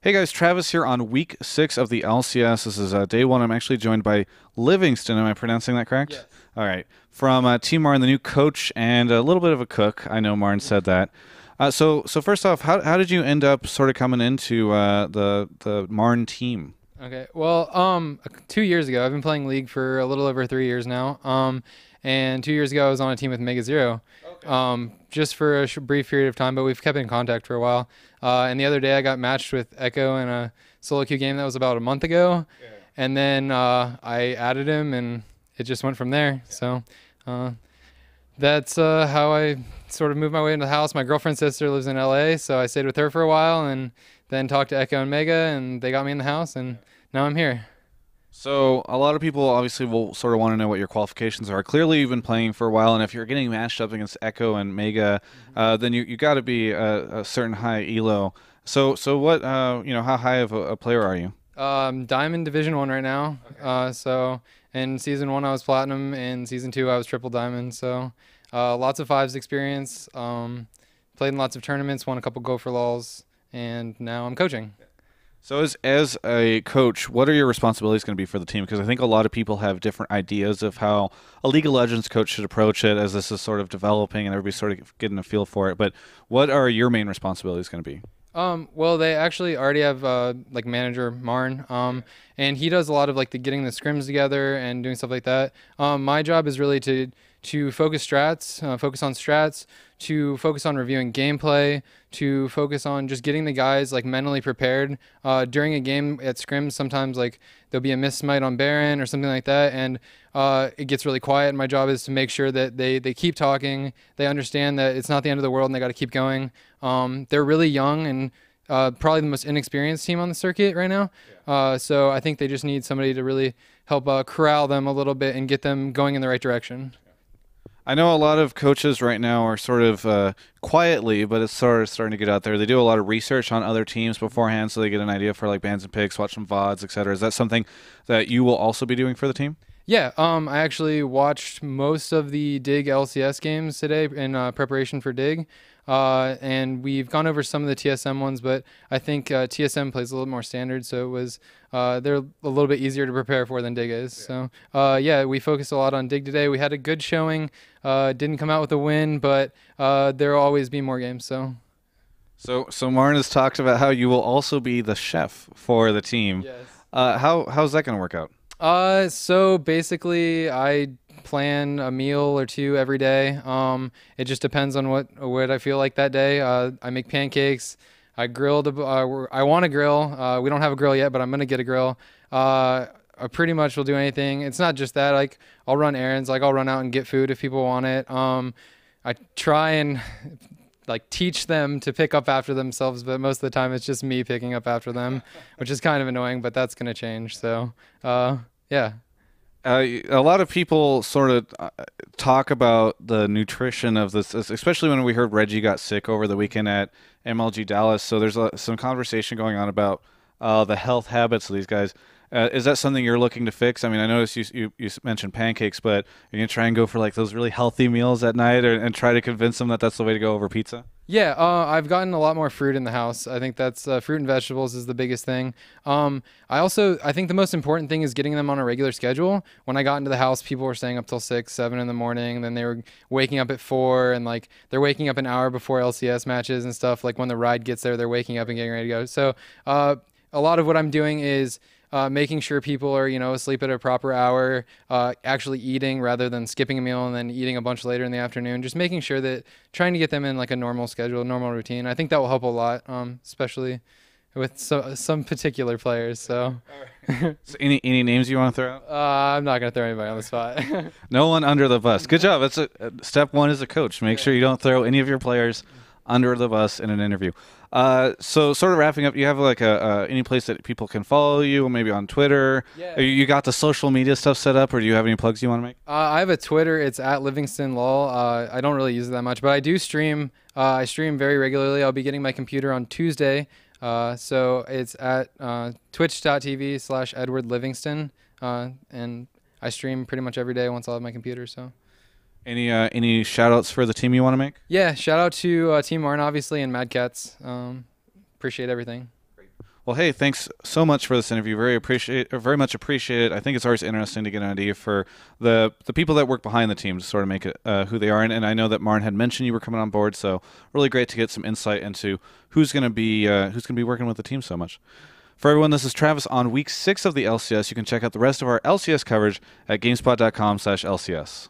Hey guys, Travis here on week 6 of the LCS. This is day 1. I'm actually joined by Livingston. Am I pronouncing that correct? Yes. All right. From Team MRN, the new coach and a little bit of a cook. I know Martin said that. So first off, how did you end up sort of coming into the Marn team? Okay. Well, 2 years ago, I've been playing League for a little over 3 years now. And 2 years ago, I was on a team with Mega Zero. Just for a brief period of time, but we've kept in contact for a while. And the other day, I got matched with Echo in a solo queue game that was about a month ago. Yeah. And then I added him, and it just went from there. So that's how I sort of moved my way into the house. My girlfriend's sister lives in LA, so I stayed with her for a while, and then talked to Echo and Mega, and they got me in the house, and now I'm here. So a lot of people obviously will sort of want to know what your qualifications are. Clearly, you've been playing for a while, and if you're getting matched up against Echo and Mega, then you got to be a certain high elo. So what how high of a player are you? Diamond Division 1 right now. So in Season 1, I was Platinum. In Season 2, I was Triple Diamond. So lots of fives experience. Played in lots of tournaments, won a couple Go for Lols, and now I'm coaching. So as a coach, what are your responsibilities going to be for the team? Because I think a lot of people have different ideas of how a League of Legends coach should approach it as this is sort of developing and everybody's sort of getting a feel for it. But what are your main responsibilities going to be? Well, they actually already have like manager Marn, and he does a lot of like the getting the scrims together and doing stuff like that. My job is really to focus focus on strats, to focus on reviewing gameplay, to focus on just getting the guys like mentally prepared. During a game at scrims, sometimes like there'll be a miss smite on Baron or something like that, and it gets really quiet. And my job is to make sure that they keep talking, they understand that it's not the end of the world and they got to keep going. They're really young and probably the most inexperienced team on the circuit right now. So I think they just need somebody to really help corral them a little bit and get them going in the right direction. I know a lot of coaches right now are sort of quietly, but it's sort of starting to get out there. They do a lot of research on other teams beforehand so they get an idea for like bans and picks, watch some VODs, etc. Is that something that you will also be doing for the team? Yeah, I actually watched most of the Dig LCS games today in preparation for Dig. And we've gone over some of the TSM ones, but I think TSM plays a little more standard, so it was they're a little bit easier to prepare for than Dig is. So yeah, we focused a lot on Dig today. We had a good showing. Didn't come out with a win, but there will always be more games. So Martin has talked about how you will also be the chef for the team. Yes. How's that going to work out? So basically, I plan a meal or two every day. It just depends on what I feel like that day. I make pancakes. I grilled. I want to grill. We don't have a grill yet, but I'm gonna get a grill. I pretty much will do anything. It's not just that. Like I'll run errands. Like I'll run out and get food if people want it. I try and like teach them to pick up after themselves, but most of the time it's just me picking up after them, which is kind of annoying. But that's gonna change. So yeah. A lot of people sort of talk about the nutrition of this, especially when we heard Reggie got sick over the weekend at MLG Dallas. So there's some conversation going on about the health habits of these guys. Is that something you're looking to fix? I mean, I noticed you mentioned pancakes, but you're going to try and go for like those really healthy meals at night and try to convince them that that's the way to go over pizza? Yeah, I've gotten a lot more fruit in the house. I think that's fruit and vegetables is the biggest thing. I think the most important thing is getting them on a regular schedule. When I got into the house, people were staying up till 6, 7 in the morning, and then they were waking up at 4, and like they're waking up an hour before LCS matches and stuff. Like when the ride gets there, they're waking up and getting ready to go. So a lot of what I'm doing is making sure people are, asleep at a proper hour, actually eating rather than skipping a meal and then eating a bunch later in the afternoon. Just making sure that trying to get them in like a normal schedule, normal routine. I think that will help a lot, especially with some particular players. So, So any names you want to throw out? I'm not gonna throw anybody on the spot. No one under the bus. Good job. That's step one as a coach. Make sure you don't throw any of your players under the bus in an interview. So sort of wrapping up, you have like any place that people can follow you, maybe on Twitter? Yeah. You got the social media stuff set up, or do you have any plugs you want to make? I have a Twitter. It's at Livingston Lol. I don't really use it that much, but I do stream. I stream very regularly. I'll be getting my computer on Tuesday. So it's at twitch.tv/Edward Livingston. And I stream pretty much every day once I have my computer. So. Any shout outs for the team you want to make? Yeah, shout out to Team MRN obviously and Mad Cats. Appreciate everything. Well, Well, hey, thanks so much for this interview. Very much appreciate it. I think it's always interesting to get an idea for the people that work behind the team to sort of make it who they are. And I know that Marn had mentioned you were coming on board, so really great to get some insight into who's going to be working with the team so much. For everyone, this is Travis on week 6 of the LCS. You can check out the rest of our LCS coverage at gamespot.com/LCS.